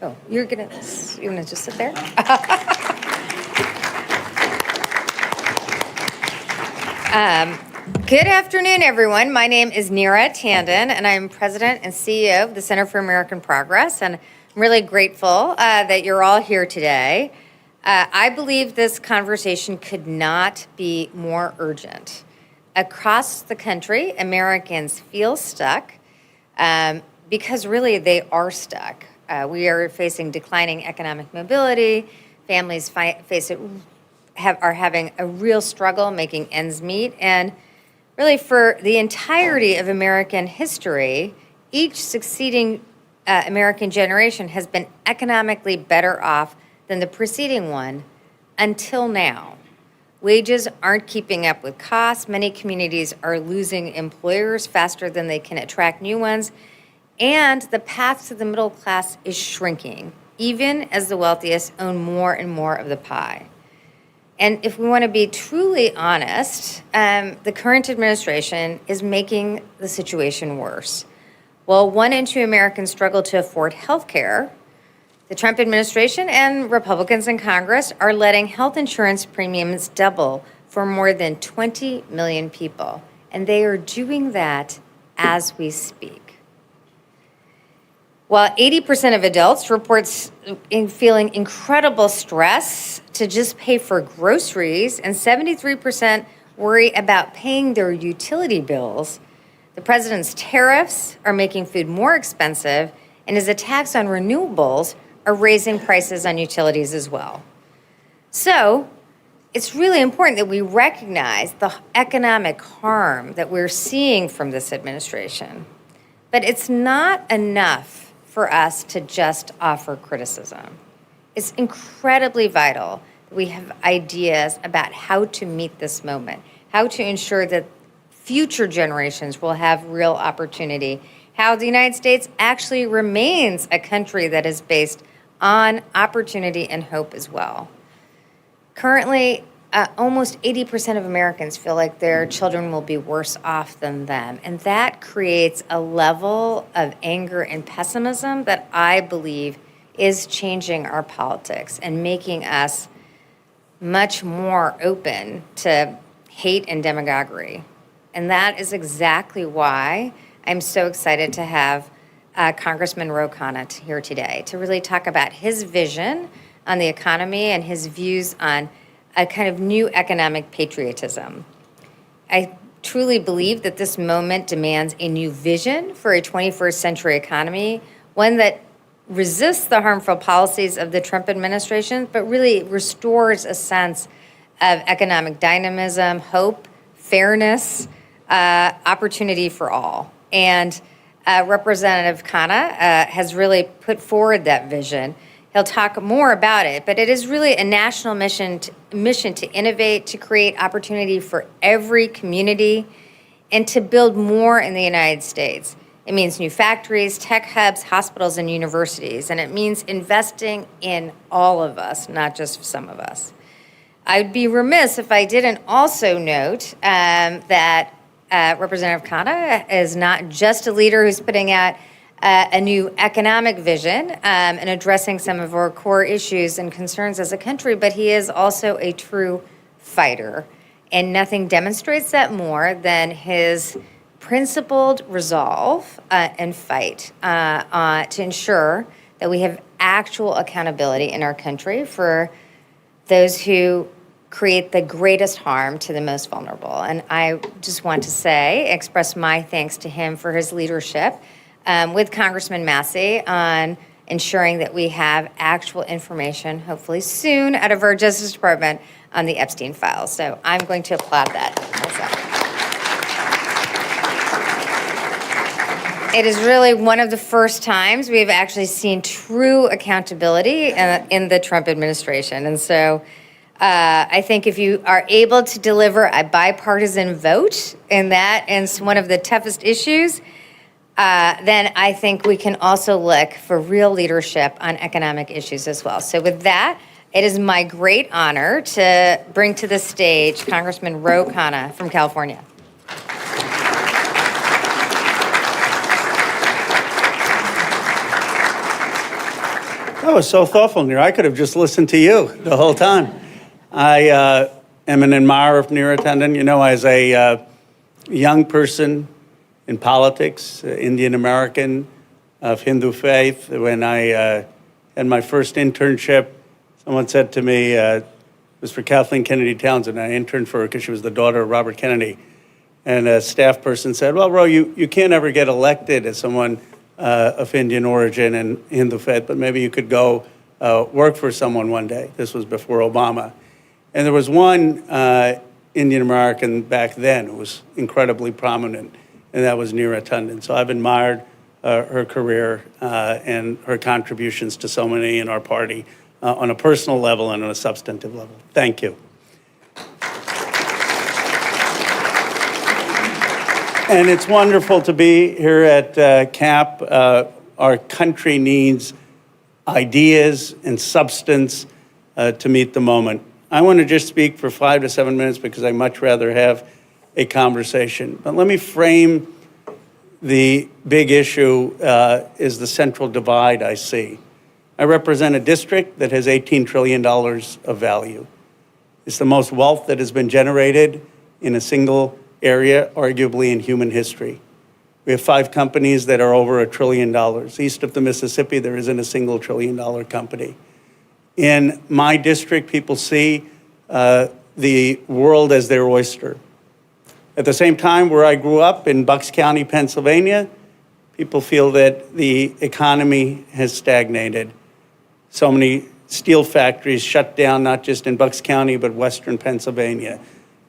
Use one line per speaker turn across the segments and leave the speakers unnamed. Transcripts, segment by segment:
Oh, you're gonna just sit there? Good afternoon, everyone. My name is Neera Tandon, and I'm President and CEO of the Center for American Progress, and I'm really grateful that you're all here today. I believe this conversation could not be more urgent. Across the country, Americans feel stuck because really they are stuck. We are facing declining economic mobility. Families are having a real struggle making ends meet. And really for the entirety of American history, each succeeding American generation has been economically better off than the preceding one until now. Wages aren't keeping up with costs. Many communities are losing employers faster than they can attract new ones. And the path to the middle class is shrinking, even as the wealthiest own more and more of the pie. And if we want to be truly honest, the current administration is making the situation worse. While 1 in 2 Americans struggle to afford health care, the Trump administration and Republicans in Congress are letting health insurance premiums double for more than 20 million people. And they are doing that as we speak. While 80% of adults report feeling incredible stress to just pay for groceries, and 73% worry about paying their utility bills, the president's tariffs are making food more expensive, and his attacks on renewables are raising prices on utilities as well. So it's really important that we recognize the economic harm that we're seeing from this administration. But it's not enough for us to just offer criticism. It's incredibly vital that we have ideas about how to meet this moment, how to ensure that future generations will have real opportunity, how the United States actually remains a country that is based on opportunity and hope as well. Currently, almost 80% of Americans feel like their children will be worse off than them. And that creates a level of anger and pessimism that I believe is changing our politics and making us much more open to hate and demagoguery. And that is exactly why I'm so excited to have Congressman Khanna here today to really talk about his vision on the economy and his views on a kind of new economic patriotism. I truly believe that this moment demands a new vision for a 21st century economy, one that resists the harmful policies of the Trump administration, but really restores a sense of economic dynamism, hope, fairness, opportunity for all. And Representative Khanna has really put forward that vision. He'll talk more about it, but it is really a national mission to innovate, to create opportunity for every community, and to build more in the United States. It means new factories, tech hubs, hospitals, and universities, and it means investing in all of us, not just some of us. I'd be remiss if I didn't also note that Representative Khanna is not just a leader who's putting out a new economic vision and addressing some of our core issues and concerns as a country, but he is also a true fighter. And nothing demonstrates that more than his principled resolve and fight to ensure that we have actual accountability in our country for those who create the greatest harm to the most vulnerable. And I just want to express my thanks to him for his leadership with Congressman Massey on ensuring that we have actual information, hopefully soon, out of our Justice Department on the Epstein files. So I'm going to applaud that myself. It is really one of the first times we've actually seen true accountability in the Trump administration. And so I think if you are able to deliver a bipartisan vote in that, and it's one of the toughest issues, then I think we can also look for real leadership on economic issues as well. So with that, it is my great honor to bring to the stage Congressman Khanna from California.
That was so thoughtful, Neera. I could have just listened to you the whole time. I am an admirer of Neera Tanden. You know, as a young person in politics, Indian American of Hindu faith, when I had my first internship, someone said to me, it was for Kathleen Kennedy Townsend. I interned for her because she was the daughter of Robert Kennedy. And a staff person said, well, Ro, you can't ever get elected as someone of Indian origin and Hindu faith, but maybe you could go work for someone one day. This was before Obama. And there was one Indian American back then who was incredibly prominent, and that was Neera Tanden. So I've admired her career and her contributions to so many in our party on a personal level and on a substantive level. Thank you. And it's wonderful to be here at CAP. Our country needs ideas and substance to meet the moment. I want to just speak for 5 to 7 minutes because I'd much rather have a conversation. But let me frame the big issue is the central divide I see. I represent a district that has $18 trillion of value. It's the most wealth that has been generated in a single area, arguably in human history. We have 5 companies that are over $1 trillion. East of the Mississippi, there isn't a single $1 trillion company. In my district, people see the world as their oyster. At the same time, where I grew up in Bucks County, Pennsylvania, people feel that the economy has stagnated. So many steel factories shut down, not just in Bucks County, but Western Pennsylvania.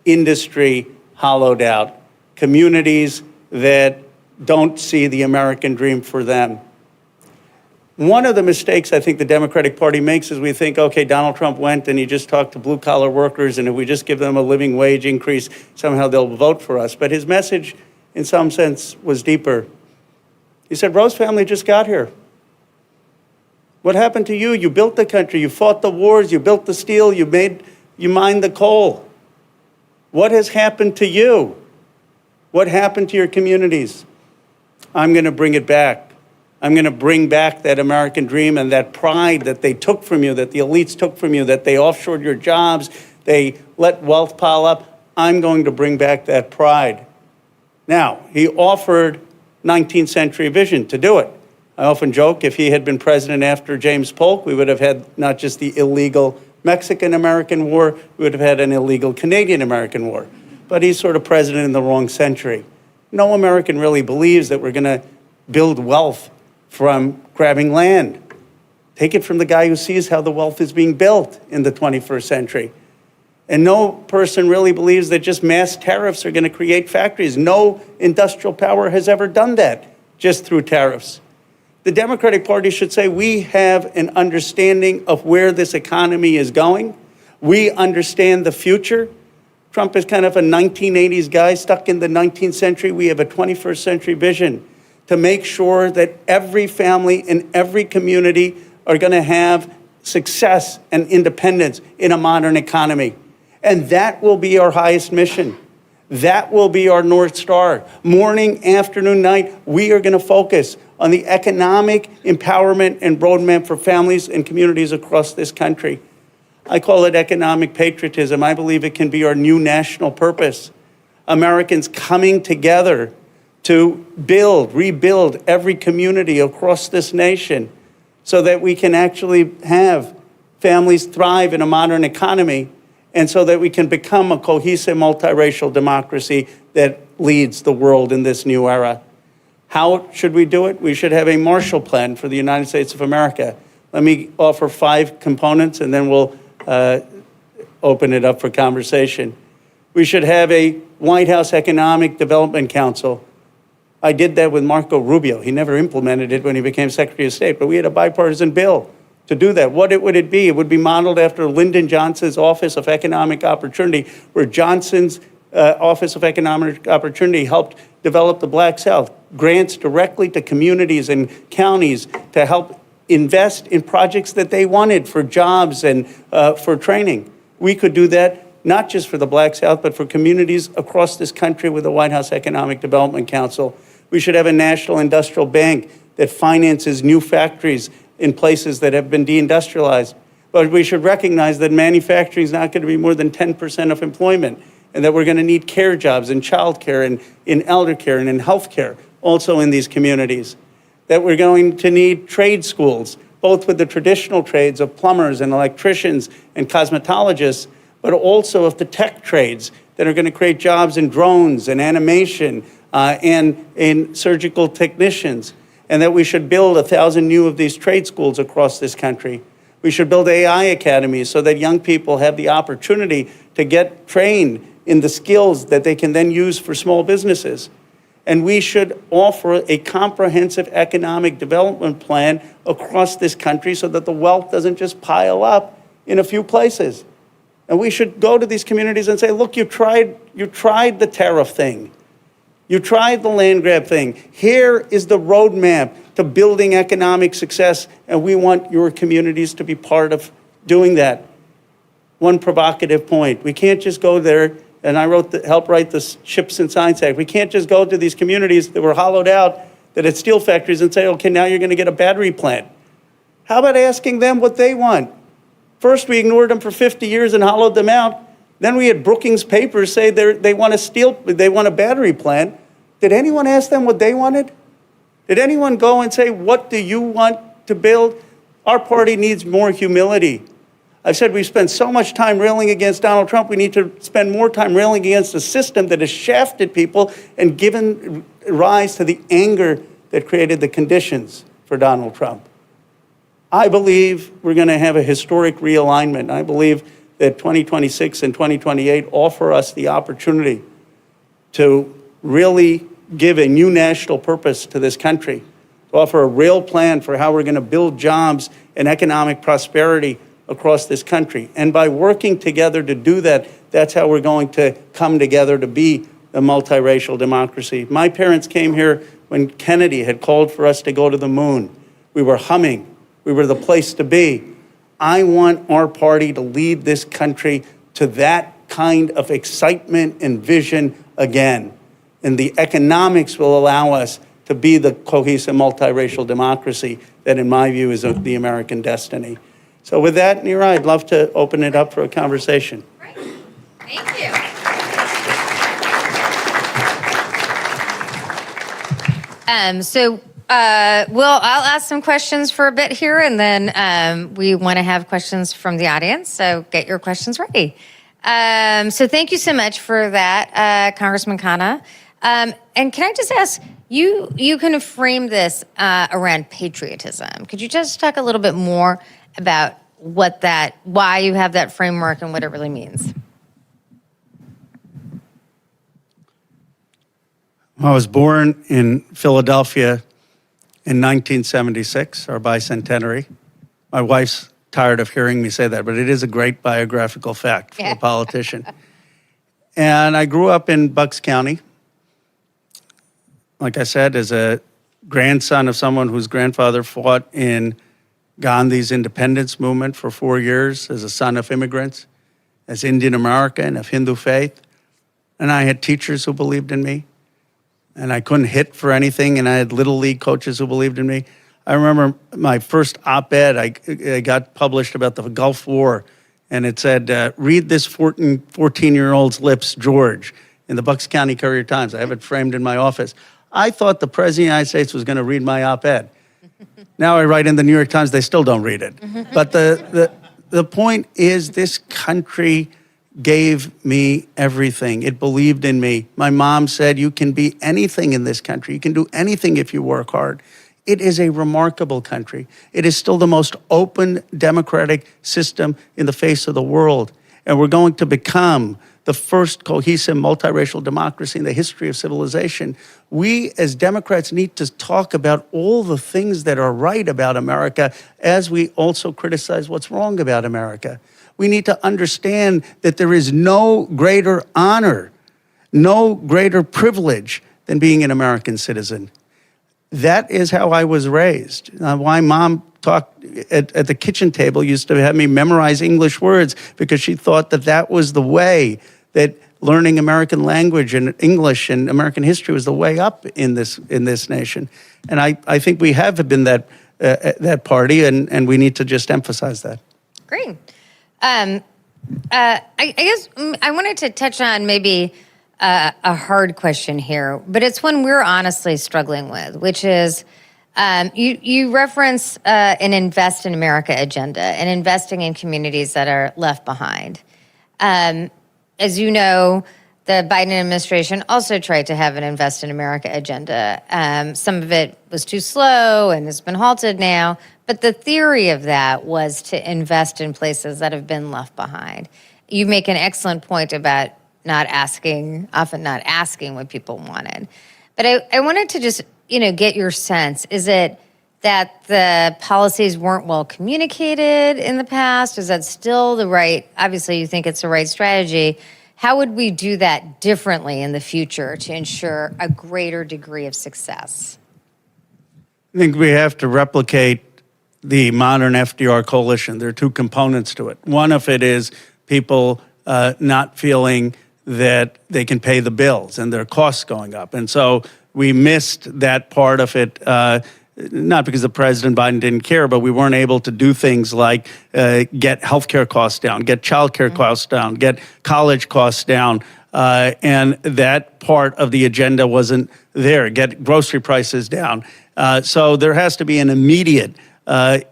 Industry hollowed out. Communities that don't see the American dream for them. One of the mistakes I think the Democratic Party makes is we think, okay, Donald Trump went and he just talked to blue-collar workers, and if we just give them a living wage increase, somehow they'll vote for us. But his message, in some sense, was deeper. He said, Ro's family just got here. What happened to you? You built the country. You fought the wars. You built the steel. You mined the coal. What has happened to you? What happened to your communities? I'm going to bring it back. I'm going to bring back that American dream and that pride that they took from you, that the elites took from you, that they offshored your jobs, they let wealth pile up. I'm going to bring back that pride. Now, he offered 19th century vision to do it. I often joke if he had been president after James Polk, we would have had not just the illegal Mexican-American War, we would have had an illegal Canadian-American War. But he's sort of president in the wrong century. No American really believes that we're going to build wealth from grabbing land. Take it from the guy who sees how the wealth is being built in the 21st century. And no person really believes that just mass tariffs are going to create factories. No industrial power has ever done that just through tariffs. The Democratic Party should say, we have an understanding of where this economy is going. We understand the future. Trump is kind of a 1980s guy stuck in the 19th century. We have a 21st century vision to make sure that every family and every community are going to have success and independence in a modern economy. And that will be our highest mission. That will be our North Star. Morning, afternoon, night, we are going to focus on the economic empowerment and roadmap for families and communities across this country. I call it economic patriotism. I believe it can be our new national purpose. Americans coming together to rebuild every community across this nation so that we can actually have families thrive in a modern economy and so that we can become a cohesive multiracial democracy that leads the world in this new era. How should we do it? We should have a Marshall Plan for the United States of America. Let me offer 5 components and then we'll open it up for conversation. We should have a White House Economic Development Council. I did that with Marco Rubio. He never implemented it when he became Secretary of State, but we had a bipartisan bill to do that. What would it be? It would be modeled after Lyndon Johnson's Office of Economic Opportunity, where Johnson's Office of Economic Opportunity helped develop the Black South, grants directly to communities and counties to help invest in projects that they wanted for jobs and for training. We could do that not just for the Black South, but for communities across this country with the White House Economic Development Council. We should have a national industrial bank that finances new factories in places that have been deindustrialized. But we should recognize that manufacturing is not going to be more than 10% of employment, and that we're going to need care jobs in childcare and in elder care and in healthcare, also in these communities. That we're going to need trade schools, both with the traditional trades of plumbers and electricians and cosmetologists, but also of the tech trades that are going to create jobs in drones and animation and in surgical technicians. And that we should build 1,000 new of these trade schools across this country. We should build AI academies so that young people have the opportunity to get trained in the skills that they can then use for small businesses. And we should offer a comprehensive economic development plan across this country so that the wealth doesn't just pile up in a few places. And we should go to these communities and say, look, you tried the tariff thing. You tried the land grab thing. Here is the roadmap to building economic success, and we want your communities to be part of doing that. One provocative point, we can't just go there, and I helped write the Chips and Science Act. We can't just go to these communities that were hollowed out, that had steel factories, and say, okay, now you're going to get a battery plant. How about asking them what they want? First, we ignored them for 50 years and hollowed them out. Then we had Brookings Papers say they want a battery plant. Did anyone ask them what they wanted? Did anyone go and say, what do you want to build? Our party needs more humility. I've said we've spent so much time railing against Donald Trump, we need to spend more time railing against a system that has shafted people and given rise to the anger that created the conditions for Donald Trump. I believe we're going to have a historic realignment. I believe that 2026 and 2028 offer us the opportunity to really give a new national purpose to this country, to offer a real plan for how we're going to build jobs and economic prosperity across this country. And by working together to do that, that's how we're going to come together to be a multiracial democracy. My parents came here when Kennedy had called for us to go to the moon. We were humming. We were the place to be. I want our party to lead this country to that kind of excitement and vision again. And the economics will allow us to be the cohesive multiracial democracy that, in my view, is the American destiny. So with that, Neera, I'd love to open it up for a conversation.
Great. Thank you. I'll ask some questions for a bit here, and then we want to have questions from the audience, so get your questions ready. So thank you so much for that, Congressman Khanna. And can I just ask, you kind of frame this around patriotism. Could you just talk a little bit more about why you have that framework and what it really means?
I was born in Philadelphia in 1976, our bicentenary. My wife's tired of hearing me say that, but it is a great biographical fact for a politician. And I grew up in Bucks County. Like I said, as a grandson of someone whose grandfather fought in Gandhi's independence movement for 4 years, as a son of immigrants, as Indian American, of Hindu faith. And I had teachers who believed in me. And I couldn't hit for anything, and I had Little League coaches who believed in me. I remember my first op-ed I got published about the Gulf War, and it said, read this 14-year-old's lips, George, in the Bucks County Courier-Times. I have it framed in my office. I thought the President of the United States was going to read my op-ed. Now I write in the New York Times, they still don't read it. But the point is, this country gave me everything. It believed in me. My mom said, you can be anything in this country. You can do anything if you work hard. It is a remarkable country. It is still the most open democratic system in the face of the world. And we're going to become the first cohesive multiracial democracy in the history of civilization. We as Democrats need to talk about all the things that are right about America as we also criticize what's wrong about America. We need to understand that there is no greater honor, no greater privilege than being an American citizen. That is how I was raised. Why Mom talked at the kitchen table used to have me memorize English words, because she thought that that was the way, that learning American language and English and American history was the way up in this nation. And I think we have been that that party, and we need to just emphasize that.
Great. I guess I wanted to touch on maybe a hard question here, but it's one we're honestly struggling with, which is you reference an Invest in America agenda and investing in communities that are left behind. As you know, the Biden administration also tried to have an Invest in America agenda. Some of it was too slow and has been halted now. But the theory of that was to invest in places that have been left behind. You make an excellent point about often not asking what people wanted. But I wanted to just, get your sense. Is it that the policies weren't well communicated in the past? Is that still the right, obviously you think it's the right strategy. How would we do that differently in the future to ensure a greater degree of success?
I think we have to replicate the modern FDR coalition. There are two components to it. One of it is people not feeling that they can pay the bills and their costs going up. And so we missed that part of it, not because the President Biden didn't care, but we weren't able to do things like get healthcare costs down, get childcare costs down, get college costs down. And that part of the agenda wasn't there, get grocery prices down. So there has to be an immediate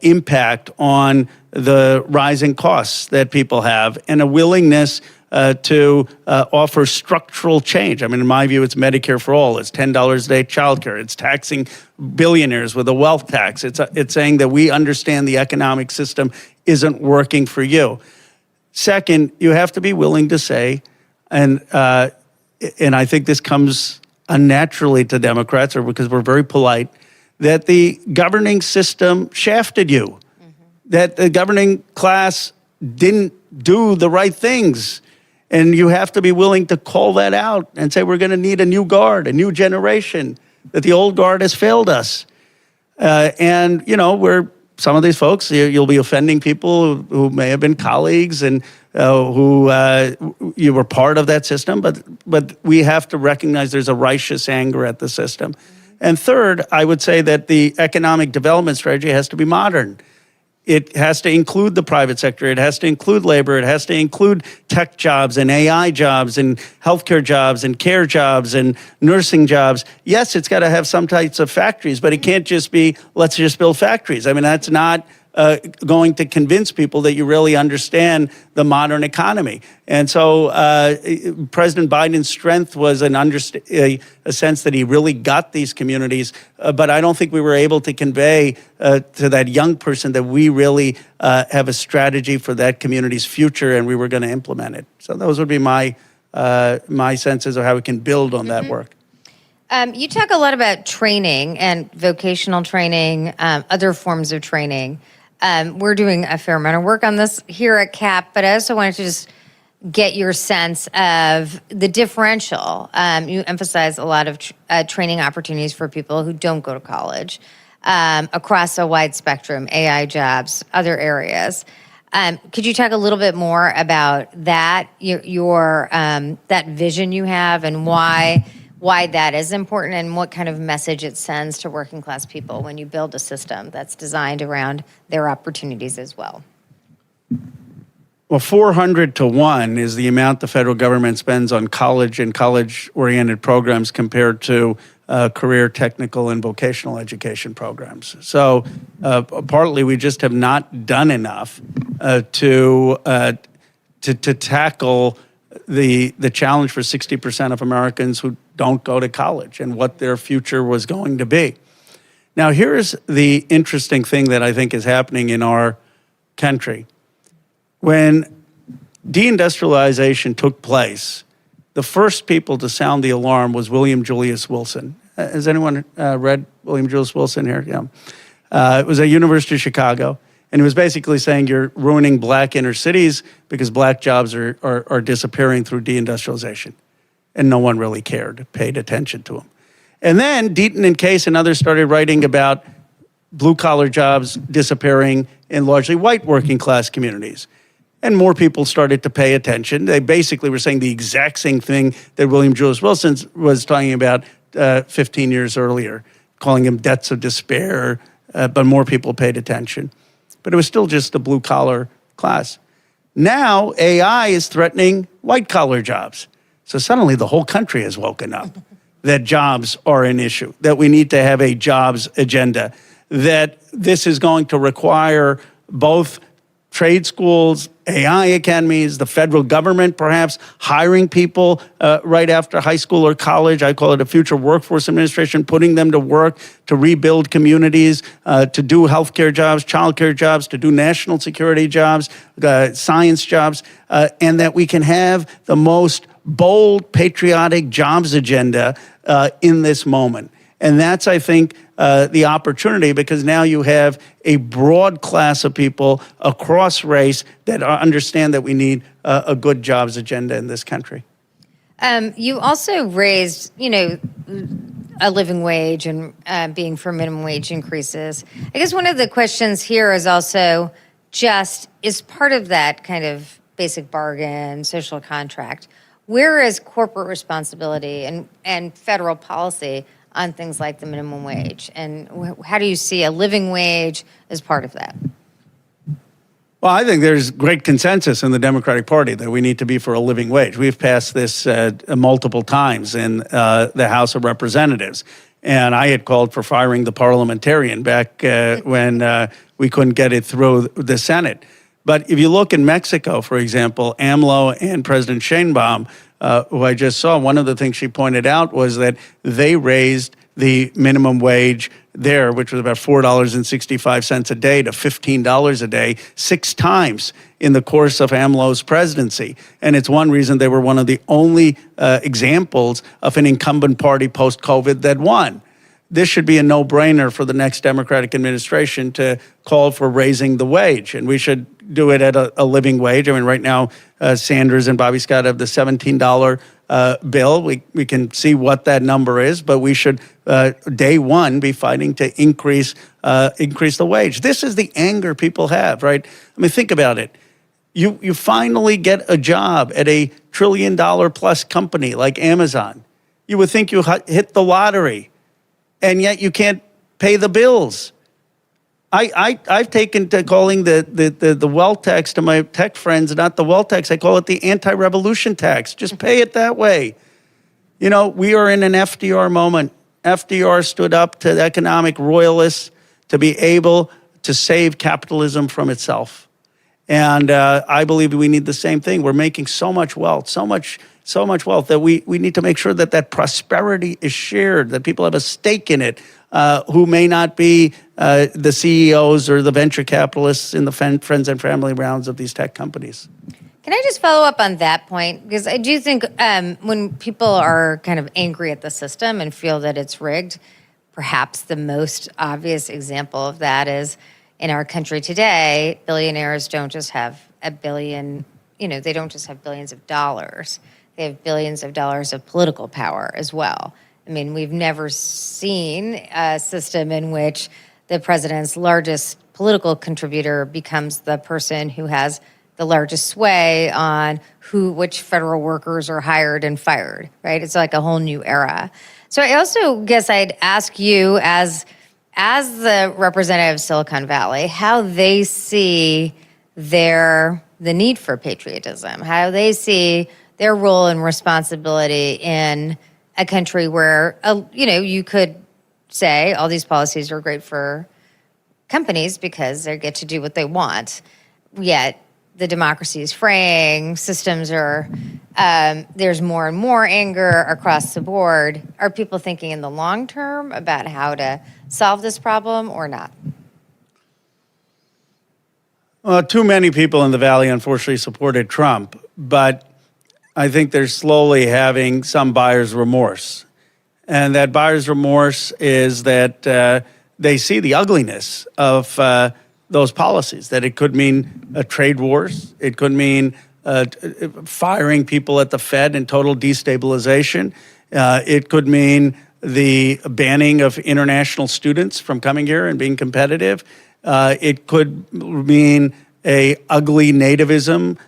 impact on the rising costs that people have and a willingness to offer structural change. I mean, in my view, it's Medicare for all. It's $10 a day childcare. It's taxing billionaires with a wealth tax. It's saying that we understand the economic system isn't working for you. Second, you have to be willing to say, and I think this comes unnaturally to Democrats, or because we're very polite, that the governing system shafted you, that the governing class didn't do the right things. And you have to be willing to call that out and say, we're going to need a new guard, a new generation, that the old guard has failed us. And, some of these folks, you'll be offending people who may have been colleagues and who you were part of that system, but we have to recognize there's a righteous anger at the system. And third, I would say that the economic development strategy has to be modern. It has to include the private sector. It has to include labor. It has to include tech jobs and AI jobs and healthcare jobs and care jobs and nursing jobs. Yes, it's got to have some types of factories, but it can't just be, let's just build factories. I mean, that's not going to convince people that you really understand the modern economy. And so President Biden's strength was a sense that he really got these communities, but I don't think we were able to convey to that young person that we really have a strategy for that community's future and we were going to implement it. So those would be my senses of how we can build on that work.
You talk a lot about training and vocational training, other forms of training. We're doing a fair amount of work on this here at CAP, but I also wanted to just get your sense of the differential. You emphasize a lot of training opportunities for people who don't go to college across a wide spectrum, AI jobs, other areas. Could you talk a little bit more about that, your that vision you have, and why that is important, and what kind of message it sends to working class people when you build a system that's designed around their opportunities as well?
Well, 400 to 1 is the amount the federal government spends on college and college-oriented programs compared to career, technical, and vocational education programs. So partly we just have not done enough to tackle the challenge for 60% of Americans who don't go to college and what their future was going to be. Now, here's the interesting thing that I think is happening in our country. When deindustrialization took place, the first people to sound the alarm was William Julius Wilson. Has anyone read William Julius Wilson here? Yeah. It was at University of Chicago. And he was basically saying you're ruining black inner cities because black jobs are disappearing through deindustrialization. And no one really cared, paid attention to him. And then Deaton and Case and others started writing about blue-collar jobs disappearing in largely white working-class communities. And more people started to pay attention. They basically were saying the exact same thing that William Julius Wilson was talking about 15 years earlier, calling them debts of despair, but more people paid attention. But it was still just a blue-collar class. Now, AI is threatening white-collar jobs. So suddenly the whole country has woken up that jobs are an issue, that we need to have a jobs agenda, that this is going to require both trade schools, AI academies, the federal government perhaps hiring people right after high school or college. I call it a future workforce administration, putting them to work to rebuild communities, to do healthcare jobs, childcare jobs, to do national security jobs, science jobs, and that we can have the most bold, patriotic jobs agenda in this moment. And that's, I think, the opportunity, because now you have a broad class of people across race that understand that we need a good jobs agenda in this country.
You also raised, a living wage and being for minimum wage increases. I guess one of the questions here is also just, is part of that kind of basic bargain, social contract, where is corporate responsibility and federal policy on things like the minimum wage? And how do you see a living wage as part of that?
Well, I think there's great consensus in the Democratic Party that we need to be for a living wage. We've passed this multiple times in the House of Representatives. And I had called for firing the parliamentarian back when we couldn't get it through the Senate. But if you look in Mexico, for example, AMLO and President Sheinbaum, who I just saw, one of the things she pointed out was that they raised the minimum wage there, which was about $4.65 a day, to $15 a day, 6 times in the course of AMLO's presidency. And it's one reason they were one of the only examples of an incumbent party post-COVID that won. This should be a no-brainer for the next Democratic administration to call for raising the wage, and we should do it at a living wage. I mean, right now, Sanders and Bobby Scott have the $17 bill. We can see what that number is, but we should, day one, be fighting to increase the wage. This is the anger people have, right? I mean, think about it. You finally get a job at a $1 trillion plus company like Amazon. You would think you hit the lottery, and yet you can't pay the bills. I've taken to calling the wealth tax to my tech friends, not the wealth tax. I call it the anti-revolution tax. Just pay it that way. We are in an FDR moment. FDR stood up to the economic royalists to be able to save capitalism from itself. And I believe we need the same thing. We're making so much wealth, so much wealth that we need to make sure that prosperity is shared, that people have a stake in it, who may not be the CEOs or the venture capitalists in the friends and family rounds of these tech companies.
Can I just follow up on that point? Because I do think when people are kind of angry at the system and feel that it's rigged, perhaps the most obvious example of that is in our country today, billionaires don't just have a billion, they don't just have billions of dollars. They have billions of dollars of political power as well. I mean, we've never seen a system in which the president's largest political contributor becomes the person who has the largest sway on which federal workers are hired and fired, right? It's like a whole new era. So I also guess I'd ask you, as the representative of Silicon Valley, how they see the need for patriotism, how they see their role and responsibility in a country where, you could say all these policies are great for companies because they get to do what they want, yet the democracy is fraying, systems are, there's more and more anger across the board. Are people thinking in the long term about how to solve this problem or not?
Well, too many people in the Valley, unfortunately, supported Trump, but I think they're slowly having some buyer's remorse. And that buyer's remorse is that they see the ugliness of those policies, that it could mean trade wars, it could mean firing people at the Fed and total destabilization, it could mean the banning of international students from coming here and being competitive, it could mean a ugly nativism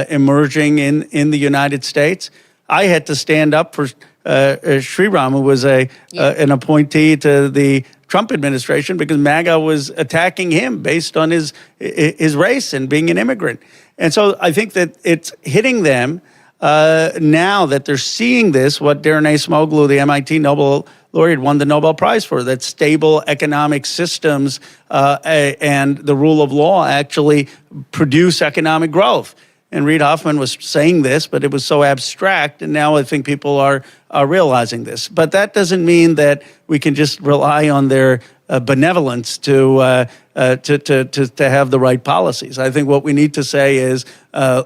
emerging in the United States. I had to stand up for Sriram, who was an appointee to the Trump administration because MAGA was attacking him based on his race and being an immigrant. And so I think that it's hitting them now that they're seeing this, what Darren Acemoglu, the MIT Nobel laureate, won the Nobel Prize for, that stable economic systems and the rule of law actually produce economic growth. And Reid Hoffman was saying this, but it was so abstract, and now I think people are realizing this. But that doesn't mean that we can just rely on their benevolence to have the right policies. I think what we need to say is,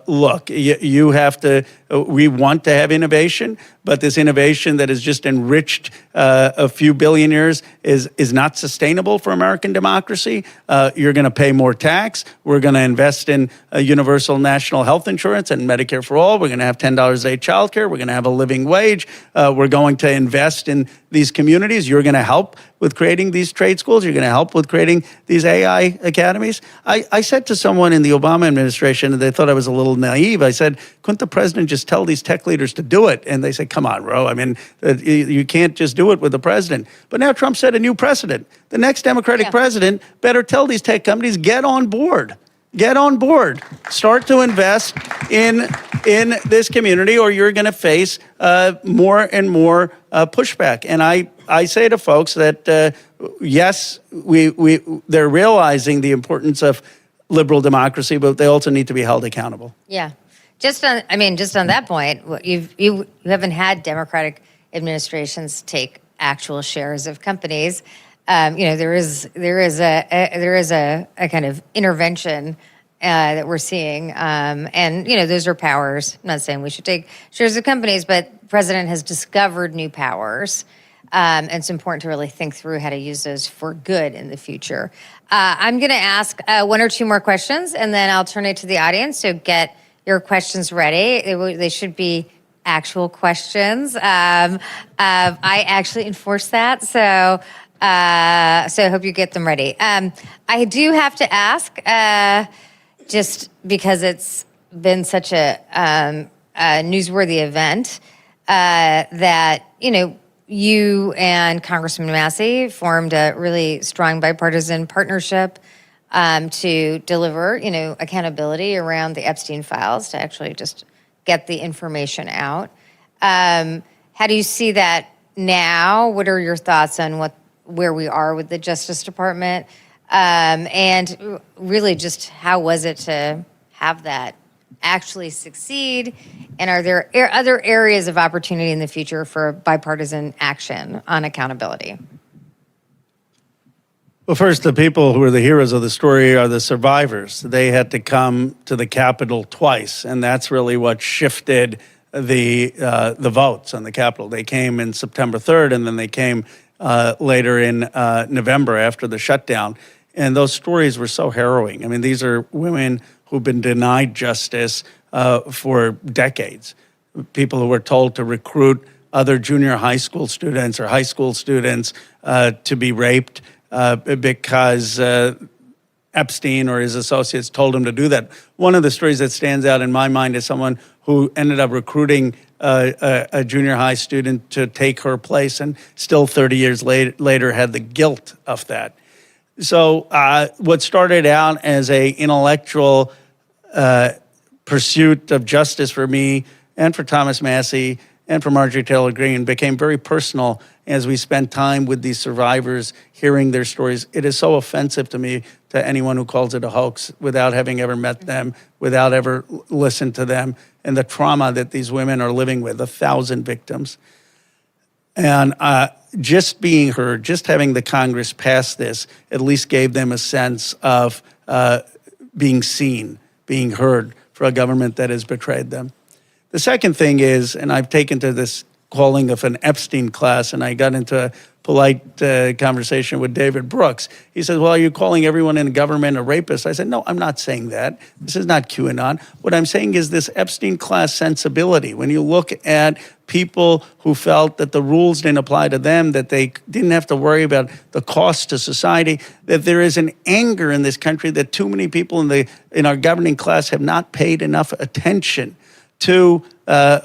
look, you have to. We want to have innovation, but this innovation that has just enriched a few billionaires is not sustainable for American democracy. You're going to pay more tax. We're going to invest in universal national health insurance and Medicare for all. We're going to have $10 a day child care. We're going to have a living wage. We're going to invest in these communities. You're going to help with creating these trade schools. You're going to help with creating these AI academies. I said to someone in the Obama administration, and they thought I was a little naive, I said, couldn't the president just tell these tech leaders to do it? And they said, come on, Ro. I mean, you can't just do it with the president. But now Trump set a new precedent. The next Democratic president better tell these tech companies, get on board. Get on board. Start to invest in this community, or you're going to face more and more pushback. And I say to folks that yes, they're realizing the importance of liberal democracy, but they also need to be held accountable.
Yeah, just on that point, you haven't had Democratic administrations take actual shares of companies. There is a kind of intervention that we're seeing, and those are powers. I'm not saying we should take shares of companies, but the president has discovered new powers, and it's important to really think through how to use those for good in the future. I'm going to ask one or two more questions, and then I'll turn it to the audience. So get your questions ready. They should be actual questions. I actually enforce that, so I hope you get them ready. I do have to ask, just because it's been such a newsworthy event, that you and Congressman Massey formed a really strong bipartisan partnership to deliver, accountability around the Epstein files, to actually just get the information out. How do you see that now? What are your thoughts on where we are with the Justice Department? And really just how was it to have that actually succeed? And are there other areas of opportunity in the future for bipartisan action on accountability?
Well, first, the people who are the heroes of the story are the survivors. They had to come to the Capitol twice, and that's really what shifted the votes on the Capitol. They came in September 3rd, and then they came later in November after the shutdown. And those stories were so harrowing. I mean, these are women who've been denied justice for decades. People who were told to recruit other junior high school students or high school students to be raped because Epstein or his associates told him to do that. One of the stories that stands out in my mind is someone who ended up recruiting a junior high student to take her place, and still 30 years later had the guilt of that. So what started out as a intellectual pursuit of justice for me and for Thomas Massey and for Marjorie Taylor Greene became very personal as we spent time with these survivors, hearing their stories. It is so offensive to me, to anyone who calls it a hoax, without having ever met them, without ever listened to them, and the trauma that these women are living with, 1,000 victims. And just being heard, just having the Congress pass this, at least gave them a sense of being seen, being heard for a government that has betrayed them. The second thing is, and I've taken to this calling of an Epstein class, and I got into a polite conversation with David Brooks. He says, well, are you calling everyone in government a rapist? I said, no, I'm not saying that. This is not QAnon. What I'm saying is this Epstein class sensibility. When you look at people who felt that the rules didn't apply to them, that they didn't have to worry about the cost to society, that there is an anger in this country that too many people in our governing class have not paid enough attention to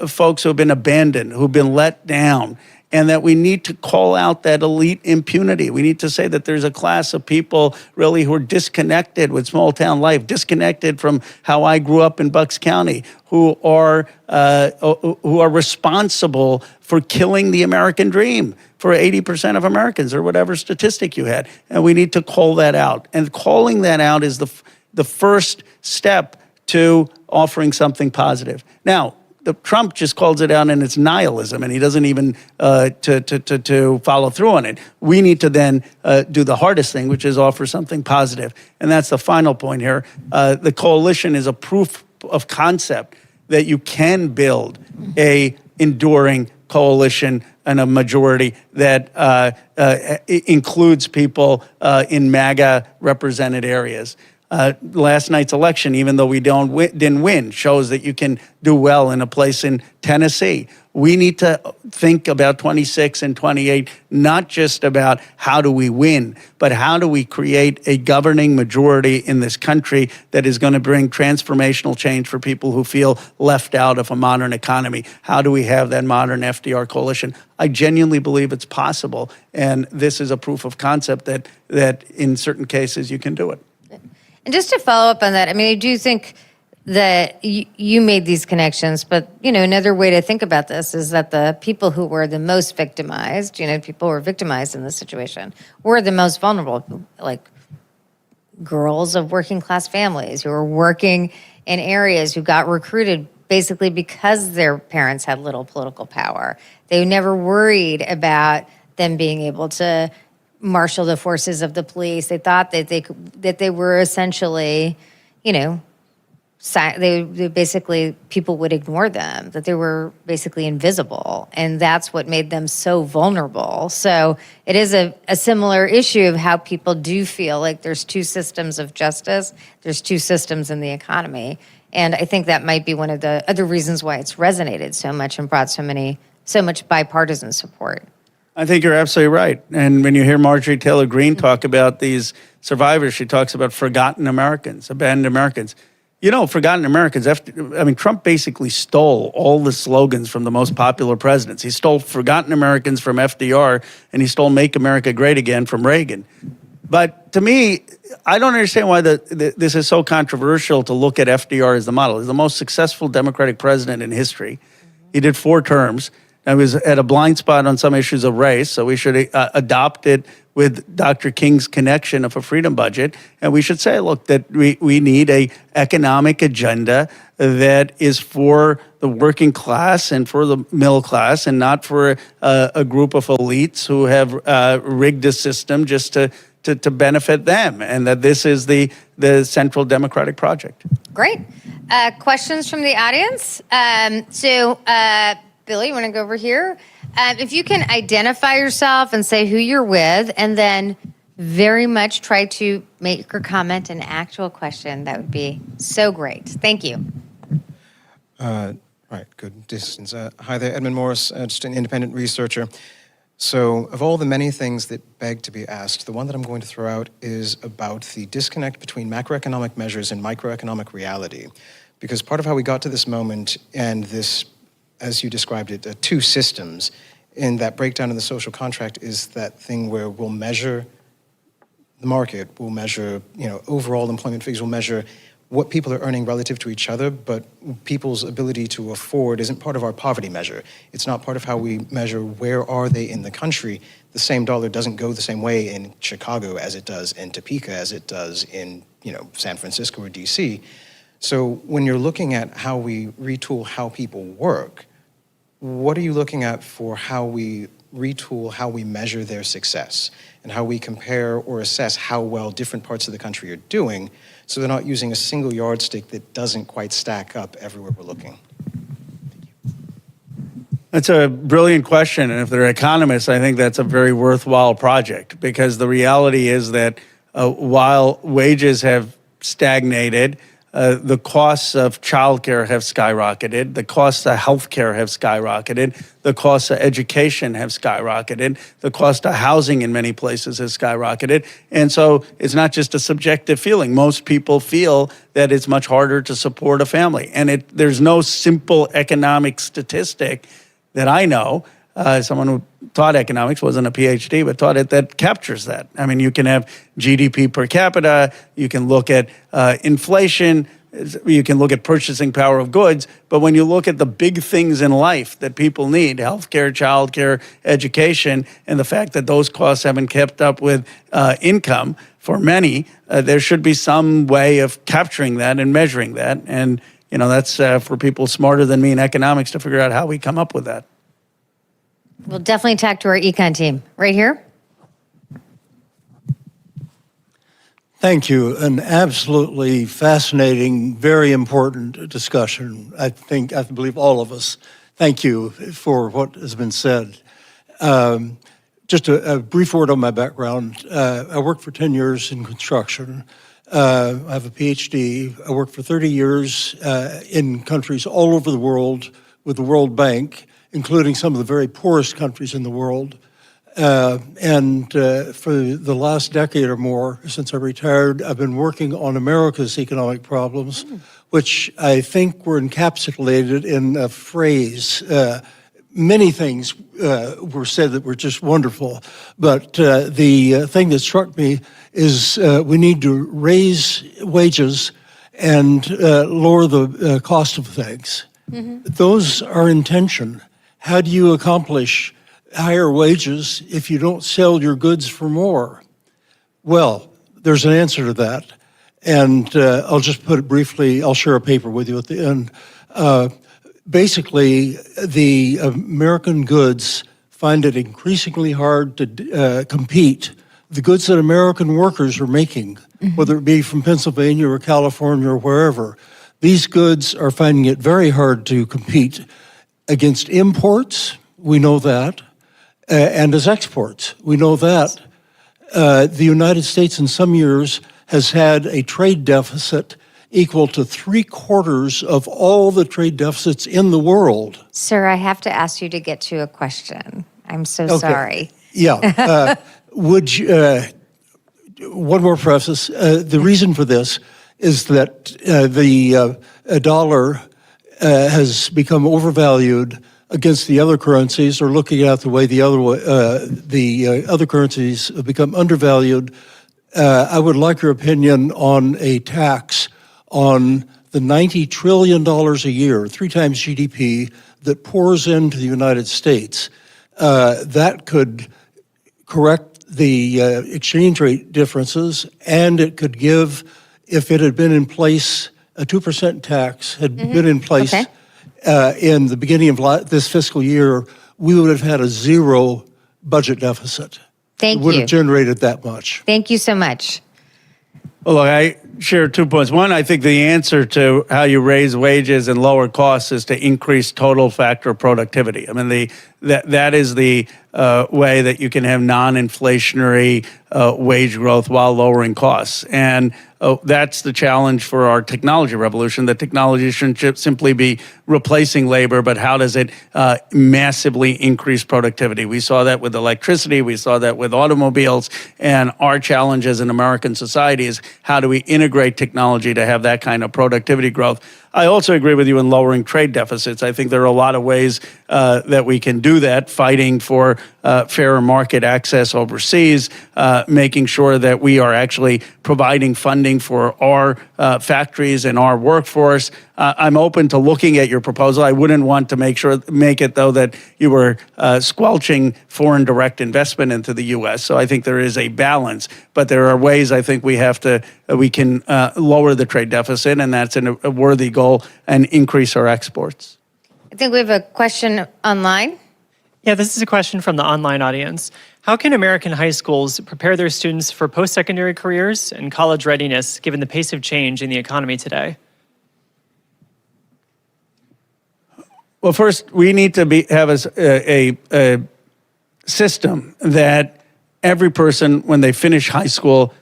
folks who have been abandoned, who've been let down. and that we need to call out that elite impunity. We need to say that there's a class of people really who are disconnected with small town life, disconnected from how I grew up in Bucks County, who are responsible for killing the American dream for 80% of Americans, or whatever statistic you had. And we need to call that out. And calling that out is the first step to offering something positive. Now, Trump just calls it out and it's nihilism, and he doesn't even to follow through on it. We need to then do the hardest thing, which is offer something positive. And that's the final point here. The coalition is a proof of concept that you can build a enduring coalition and a majority that includes people in MAGA represented areas. Last night's election, even though we didn't win, shows that you can do well in a place in Tennessee. We need to think about 26 and 28, not just about how do we win, but how do we create a governing majority in this country that is going to bring transformational change for people who feel left out of a modern economy. How do we have that modern FDR coalition? I genuinely believe it's possible, and this is a proof of concept that in certain cases you can do it.
And just to follow up on that, I mean, I do think that you made these connections, but, another way to think about this is that the people who were the most victimized, people who were victimized in this situation, were the most vulnerable, like girls of working class families who were working in areas who got recruited basically because their parents had little political power. They never worried about them being able to marshal the forces of the police. They thought that they were essentially, they basically, people would ignore them, that they were basically invisible. And that's what made them so vulnerable. So it is a similar issue of how people do feel like there's two systems of justice, there's two systems in the economy. And I think that might be one of the other reasons why it's resonated so much and brought so much bipartisan support.
I think you're absolutely right. And when you hear Marjorie Taylor Greene talk about these survivors, she talks about forgotten Americans, abandoned Americans. Forgotten Americans, Trump basically stole all the slogans from the most popular presidents. He stole forgotten Americans from FDR, and he stole Make America Great Again from Reagan. But to me, I don't understand why this is so controversial to look at FDR as the model. He's the most successful Democratic president in history. He did 4 terms. I was at a blind spot on some issues of race, so we should adopt it with Dr. King's connection of a freedom budget. And we should say, look, that we need an economic agenda that is for the working class and for the middle class, and not for a group of elites who have rigged the system just to benefit them, and that this is the central democratic project.
Great. Questions from the audience? Billy, you want to go over here? If you can identify yourself and say who you're with, and then very much try to make your comment an actual question, that would be so great. Thank you.
Right, good distance. Hi there, Edmund Morris, just an independent researcher. So of all the many things that beg to be asked, the one that I'm going to throw out is about the disconnect between macroeconomic measures and microeconomic reality. Because part of how we got to this moment and this, as you described it, 2 systems in that breakdown in the social contract is that thing where we'll measure the market, we'll measure, overall employment figures, we'll measure what people are earning relative to each other, but people's ability to afford isn't part of our poverty measure. It's not part of how we measure where are they in the country. The same dollar doesn't go the same way in Chicago as it does in Topeka, as it does in, San Francisco or DC. So when you're looking at how we retool how people work, what are you looking at for how we retool how we measure their success and how we compare or assess how well different parts of the country are doing, so they're not using a single yardstick that doesn't quite stack up everywhere we're looking?
That's a brilliant question, and if they're economists, I think that's a very worthwhile project, because the reality is that while wages have stagnated, the costs of childcare have skyrocketed. The costs of healthcare have skyrocketed. The costs of education have skyrocketed. The cost of housing in many places has skyrocketed. And so it's not just a subjective feeling. Most people feel that it's much harder to support a family. And there's no simple economic statistic that I know someone who taught economics, wasn't a PhD, but taught it, that captures that. I mean, you can have GDP per capita, you can look at inflation, you can look at purchasing power of goods, but when you look at the big things in life that people need, healthcare, childcare, education, and the fact that those costs haven't kept up with income for many, there should be some way of capturing that and measuring that. And, that's for people smarter than me in economics to figure out how we come up with that.
We'll definitely talk to our econ team. Right here.
Thank you. An absolutely fascinating, very important discussion. I believe all of us. Thank you for what has been said. Just a brief word on my background. I worked for 10 years in construction. I have a PhD. I worked for 30 years in countries all over the world with the World Bank, including some of the very poorest countries in the world. And for the last decade or more, since I retired, I've been working on America's economic problems, which I think were encapsulated in a phrase. Many things were said that were just wonderful, but the thing that struck me is we need to raise wages and lower the cost of things. Those are in tension. How do you accomplish higher wages if you don't sell your goods for more? Well, there's an answer to that. And I'll just put it briefly, I'll share a paper with you at the end. Basically, the American goods find it increasingly hard to compete. The goods that American workers are making, whether it be from Pennsylvania or California or wherever, these goods are finding it very hard to compete against imports, we know that, and as exports, we know that. The United States in some years has had a trade deficit equal to 3/4 of all the trade deficits in the world.
Sir, I have to ask you to get to a question. I'm so sorry.
Yeah. Would you, one more preface. The reason for this is that the dollar has become overvalued against the other currencies, or looking at the way the other currencies have become undervalued. I would like your opinion on a tax on the $90 trillion a year, 3 times GDP, that pours into the United States. That could correct the exchange rate differences, and it could give, if it had been in place, a 2% tax had been in place in the beginning of this fiscal year, we would have had a 0 budget deficit.
Thank you.
It would have generated that much.
Thank you so much.
Well, look, I share 2 points. One, I think the answer to how you raise wages and lower costs is to increase total factor productivity. I mean, that is the way that you can have non-inflationary wage growth while lowering costs. And that's the challenge for our technology revolution. The technology shouldn't simply be replacing labor, but how does it massively increase productivity? We saw that with electricity, we saw that with automobiles, and our challenge as an American society is how do we integrate technology to have that kind of productivity growth? I also agree with you in lowering trade deficits. I think there are a lot of ways that we can do that, fighting for fairer market access overseas, making sure that we are actually providing funding for our factories and our workforce. I'm open to looking at your proposal. I wouldn't want to make it, though, that you were squelching foreign direct investment into the U.S. So I think there is a balance, but there are ways I think we can lower the trade deficit, and that's a worthy goal, and increase our exports.
I think we have a question online.
Yeah, this is a question from the online audience. How can American high schools prepare their students for post-secondary careers and college readiness, given the pace of change in the economy today?
Well, first, we need to have a system that every person, when they finish high school,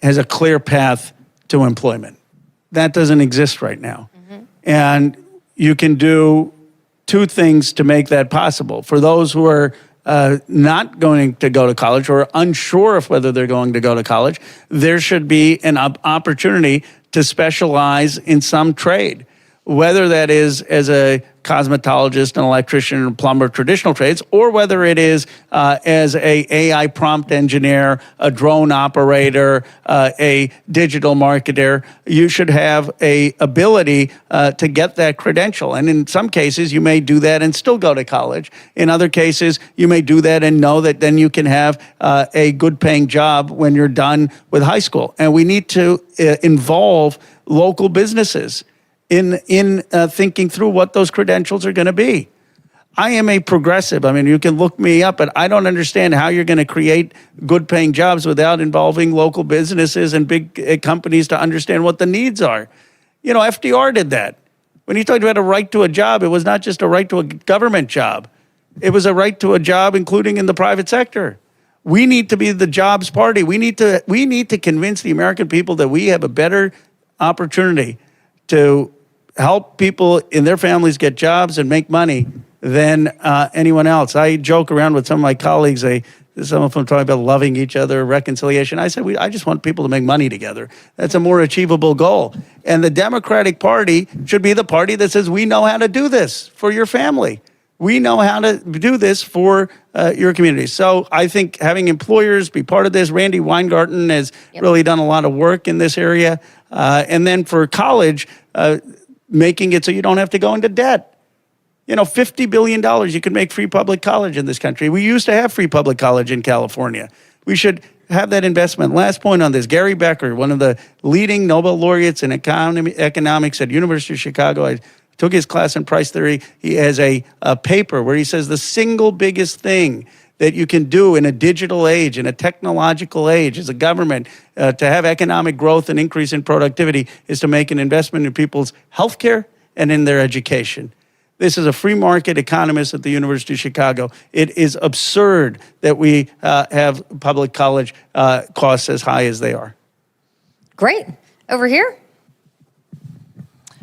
has a clear path to employment. That doesn't exist right now. And you can do 2 things to make that possible. For those who are not going to go to college or unsure of whether they're going to go to college, there should be an opportunity to specialize in some trade. whether that is as a cosmetologist, an electrician, or plumber, traditional trades, or whether it is as a AI prompt engineer, a drone operator, a digital marketer. You should have a ability to get that credential. And in some cases, you may do that and still go to college. In other cases, you may do that and know that then you can have a good paying job when you're done with high school. And we need to involve local businesses in thinking through what those credentials are going to be. I am a progressive. I mean, you can look me up, but I don't understand how you're going to create good paying jobs without involving local businesses and big companies to understand what the needs are. You know, FDR did that. When he talked about a right to a job, it was not just a right to a government job. It was a right to a job, including in the private sector. We need to be the jobs party. We need to convince the American people that we have a better opportunity to help people in their families get jobs and make money than anyone else. I joke around with some of my colleagues. Some of them talk about loving each other, reconciliation. I said, I just want people to make money together. That's a more achievable goal. And the Democratic Party should be the party that says, we know how to do this for your family. We know how to do this for your community. So I think having employers be part of this, Randy Weingarten has really done a lot of work in this area. And then for college, making it so you don't have to go into debt. You know, $50 billion, you can make free public college in this country. We used to have free public college in California. We should have that investment. Last point on this, Gary Becker, one of the leading Nobel laureates in economics at University of Chicago. I took his class in price theory. He has a paper where he says the single biggest thing that you can do in a digital age, in a technological age, as a government, to have economic growth and increase in productivity is to make an investment in people's healthcare and in their education. This is a free market economist at the University of Chicago. It is absurd that we have public college costs as high as they are.
Great. Over here.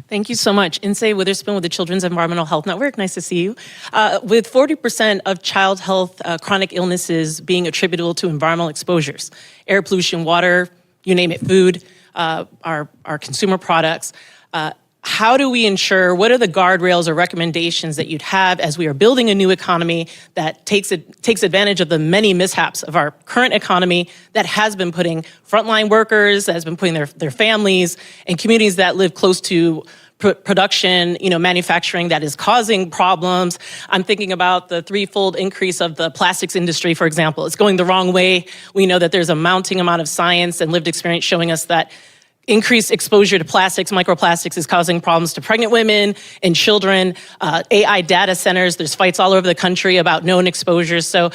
Thank you so much. Insay Witherspoon with the Children's Environmental Health Network. Nice to see you. With 40% of child health chronic illnesses being attributable to environmental exposures, air pollution, water, you name it, food, our consumer products, how do we ensure, what are the guardrails or recommendations that you'd have as we are building a new economy that takes advantage of the many mishaps of our current economy that has been putting frontline workers, that has been putting their families and communities that live close to production, manufacturing that is causing problems. I'm thinking about the threefold increase of the plastics industry, for example. It's going the wrong way. We know that there's a mounting amount of science and lived experience showing us that increased exposure to plastics, microplastics, is causing problems to pregnant women and children. AI data centers, there's fights all over the country about known exposures. So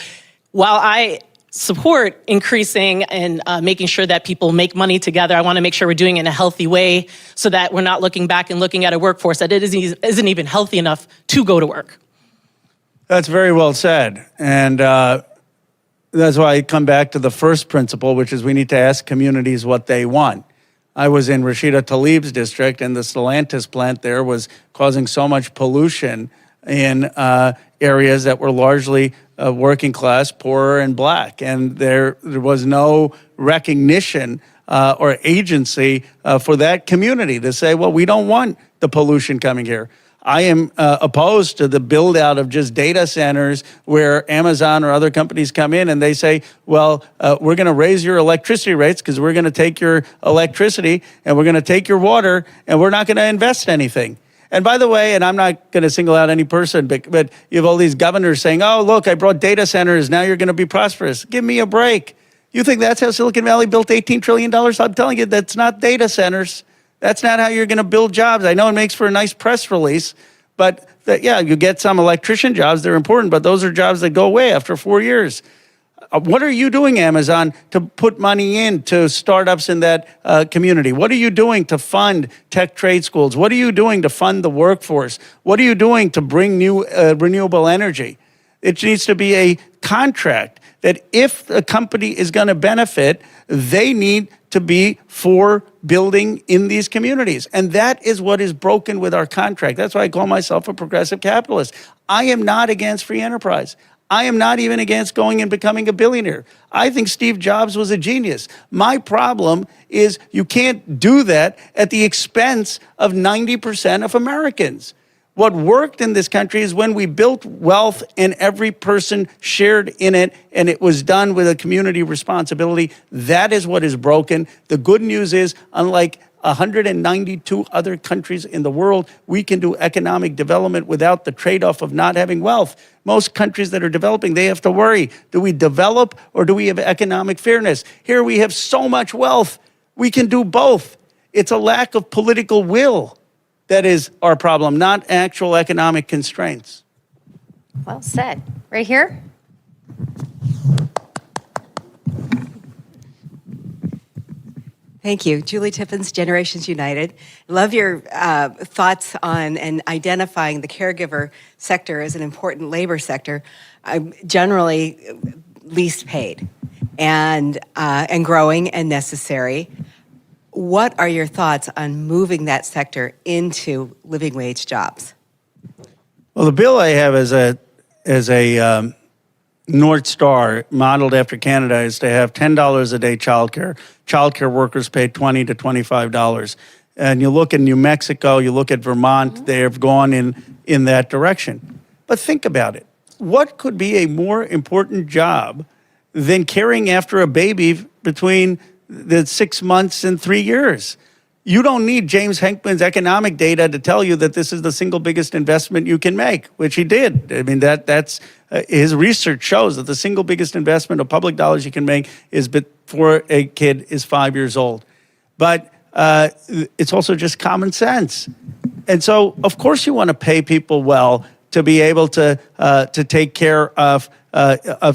while I support increasing and making sure that people make money together, I want to make sure we're doing it in a healthy way so that we're not looking back and looking at a workforce that isn't even healthy enough to go to work.
That's very well said. And that's why I come back to the first principle, which is we need to ask communities what they want. I was in Rashida Tlaib's district, and the Stellantis plant there was causing so much pollution in areas that were largely working class, poorer, and black. And there was no recognition or agency for that community to say, well, we don't want the pollution coming here. I am opposed to the build out of just data centers where Amazon or other companies come in and they say, well, we're going to raise your electricity rates because we're going to take your electricity and we're going to take your water and we're not going to invest anything. And by the way, and I'm not going to single out any person, but you have all these governors saying, oh, look, I brought data centers. Now you're going to be prosperous. Give me a break. You think that's how Silicon Valley built $18 trillion? I'm telling you, that's not data centers. That's not how you're going to build jobs. I know it makes for a nice press release, but you get some electrician jobs. They're important, but those are jobs that go away after 4 years. What are you doing, Amazon, to put money into startups in that community? What are you doing to fund tech trade schools? What are you doing to fund the workforce? What are you doing to bring new renewable energy? It needs to be a contract that if a company is going to benefit, they need to be for building in these communities. And that is what is broken with our contract. That's why I call myself a progressive capitalist. I am not against free enterprise. I am not even against going and becoming a billionaire. I think Steve Jobs was a genius. My problem is you can't do that at the expense of 90% of Americans. What worked in this country is when we built wealth and every person shared in it, and it was done with a community responsibility. That is what is broken. The good news is, unlike 192 other countries in the world, we can do economic development without the trade-off of not having wealth. Most countries that are developing, they have to worry. Do we develop or do we have economic fairness? Here we have so much wealth. We can do both. It's a lack of political will that is our problem, not actual economic constraints.
Well said. Right here?
Thank you. Julie Tippins, Generations United. Love your thoughts on and identifying the caregiver sector as an important labor sector. I'm generally least paid and growing and necessary. What are your thoughts on moving that sector into living wage jobs?
Well, the bill I have as a North Star modeled after Canada is to have $10 a day childcare. Childcare workers paid $20 to $25. And you look in New Mexico, you look at Vermont, they have gone in that direction. But think about it. What could be a more important job than caring after a baby between the 6 months and 3 years? You don't need James Henkman's economic data to tell you that this is the single biggest investment you can make, which he did. I mean, that's his research shows that the single biggest investment of public dollars you can make is before a kid is 5 years old. But it's also just common sense. And so, of course, you want to pay people well to be able to take care of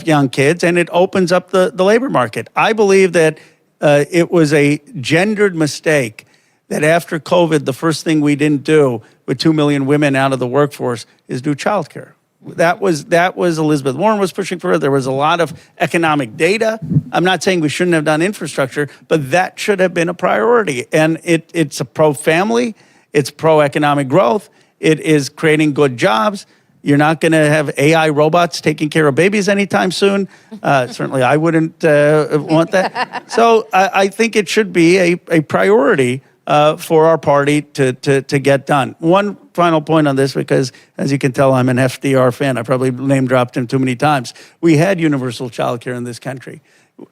young kids, and it opens up the labor market. I believe that it was a gendered mistake that after COVID, the first thing we didn't do with 2 million women out of the workforce is do childcare. That was Elizabeth Warren was pushing for it. There was a lot of economic data. I'm not saying we shouldn't have done infrastructure, but that should have been a priority. And it's a pro-family, it's pro-economic growth, it is creating good jobs. You're not going to have AI robots taking care of babies anytime soon. Certainly, I wouldn't want that. So I think it should be a priority for our party to get done. One final point on this, because as you can tell, I'm an FDR fan. I probably name dropped him too many times. We had universal child care in this country.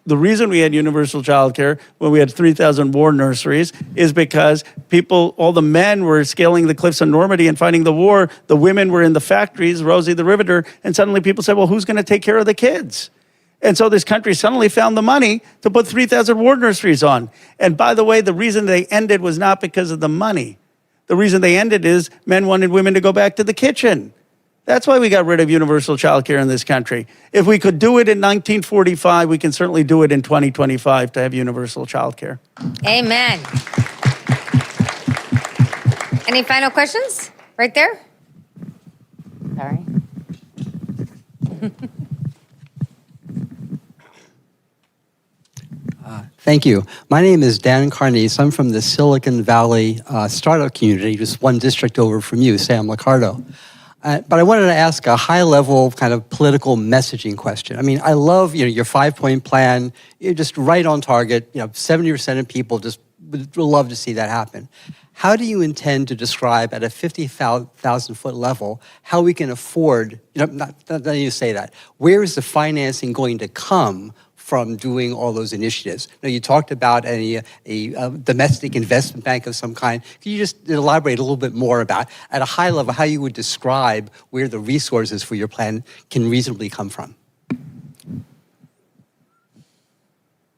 The reason we had universal child care when we had 3,000 war nurseries is because all the men were scaling the cliffs of Normandy and fighting the war. The women were in the factories, Rosie the Riveter, and suddenly people said, well, who's going to take care of the kids? And so this country suddenly found the money to put 3,000 war nurseries on. And by the way, the reason they ended was not because of the money. The reason they ended is men wanted women to go back to the kitchen. That's why we got rid of universal child care in this country. If we could do it in 1945, we can certainly do it in 2025 to have universal child care.
Amen. Any final questions? Right there? Sorry.
Thank you. My name is Dan Carnese. I'm from the Silicon Valley startup community, just one district over from you, Sam Liccardo. But I wanted to ask a high-level kind of political messaging question. I mean, I love your 5-point plan. You're just right on target. 70% of people just would love to see that happen. How do you intend to describe at a 50,000-foot level how we can afford? Not you say that. Where is the financing going to come from doing all those initiatives? Now, you talked about a domestic investment bank of some kind. Can you just elaborate a little bit more about, at a high level, how you would describe where the resources for your plan can reasonably come from?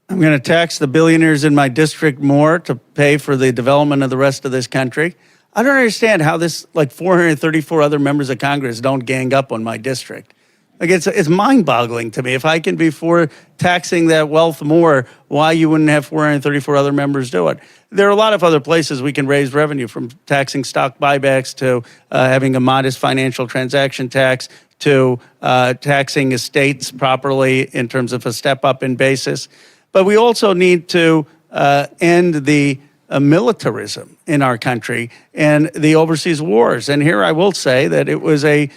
I'm going to tax the billionaires in my district more to pay for the development of the rest of this country. I don't understand how this, 434 other members of Congress don't gang up on my district. It's mind-boggling to me. If I can be for taxing that wealth more, why you wouldn't have 434 other members do it? There are a lot of other places we can raise revenue, from taxing stock buybacks to having a modest financial transaction tax to taxing estates properly in terms of a step up in basis. But we also need to end the militarism in our country and the overseas wars. And here I will say that it was a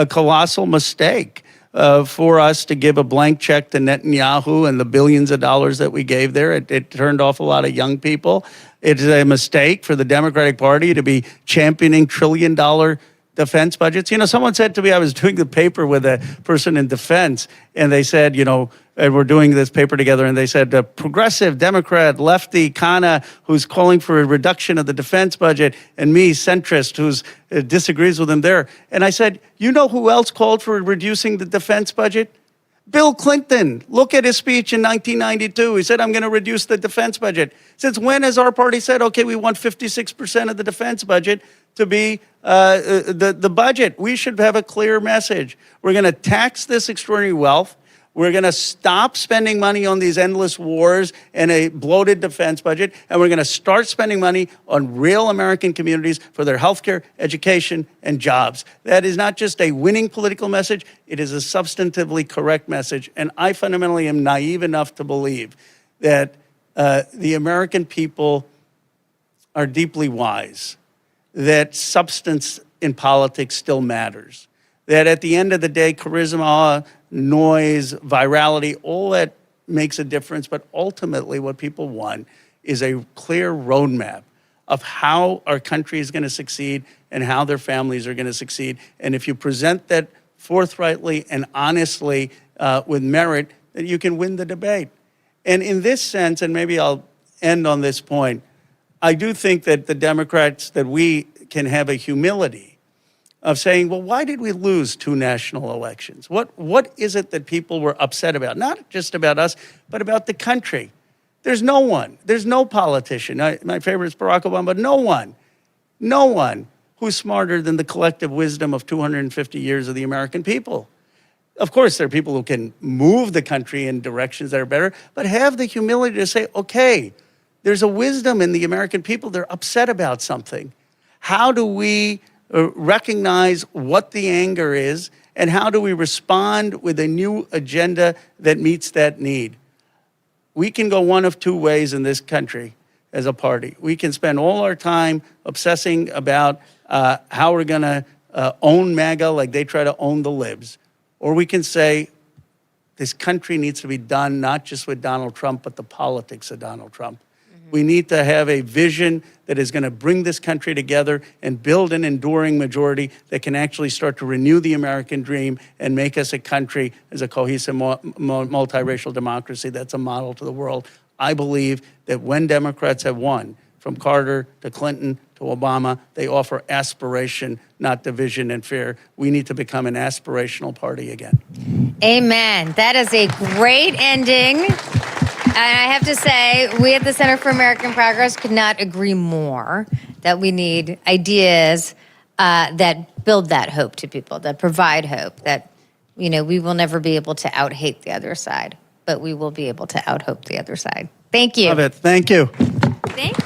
colossal mistake for us to give a blank check to Netanyahu and the billions of dollars that we gave there. It turned off a lot of young people. It's a mistake for the Democratic Party to be championing trillion-dollar defense budgets. You know, someone said to me, I was doing the paper with a person in defense, and they said, you know, and we're doing this paper together, and they said, a progressive Democrat, lefty, Khanna, who's calling for a reduction of the defense budget, and me, centrist, who's disagrees with him there. And I said, you know who else called for reducing the defense budget? Bill Clinton. Look at his speech in 1992. He said, I'm going to reduce the defense budget. Since when has our party said, okay, we want 56% of the defense budget to be the budget? We should have a clear message. We're going to tax this extraordinary wealth. We're going to stop spending money on these endless wars and a bloated defense budget, and we're going to start spending money on real American communities for their healthcare, education, and jobs. That is not just a winning political message, it is a substantively correct message, and I fundamentally am naive enough to believe that the American people are deeply wise, that substance in politics still matters, that at the end of the day, charisma, noise, virality, all that makes a difference. But ultimately, what people want is a clear roadmap of how our country is going to succeed and how their families are going to succeed. And if you present that forthrightly and honestly with merit, then you can win the debate. And in this sense, and maybe I'll end on this point, I do think that the Democrats, that we can have a humility of saying, well, why did we lose 2 national elections? What is it that people were upset about? Not just about us, but about the country. There's no one, there's no politician, my favorite is Barack Obama, but no one who's smarter than the collective wisdom of 250 years of the American people. Of course, there are people who can move the country in directions that are better, but have the humility to say, okay, there's a wisdom in the American people, they're upset about something. How do we recognize what the anger is, and how do we respond with a new agenda that meets that need? We can go one of 2 ways in this country as a party. We can spend all our time obsessing about how we're going to own MAGA like they try to own the libs. Or we can say, this country needs to be done not just with Donald Trump, but the politics of Donald Trump. We need to have a vision that is going to bring this country together and build an enduring majority that can actually start to renew the American dream and make us a country as a cohesive multiracial democracy that's a model to the world. I believe that when Democrats have won, from Carter to Clinton to Obama, they offer aspiration, not division and fear. We need to become an aspirational party again.
Amen. That is a great ending. And I have to say, we at the Center for American Progress could not agree more that we need ideas that build that hope to people, that provide hope, that, you know, we will never be able to out-hate the other side, but we will be able to out-hope the other side. Thank you.
Love it. Thank you.
Thank you.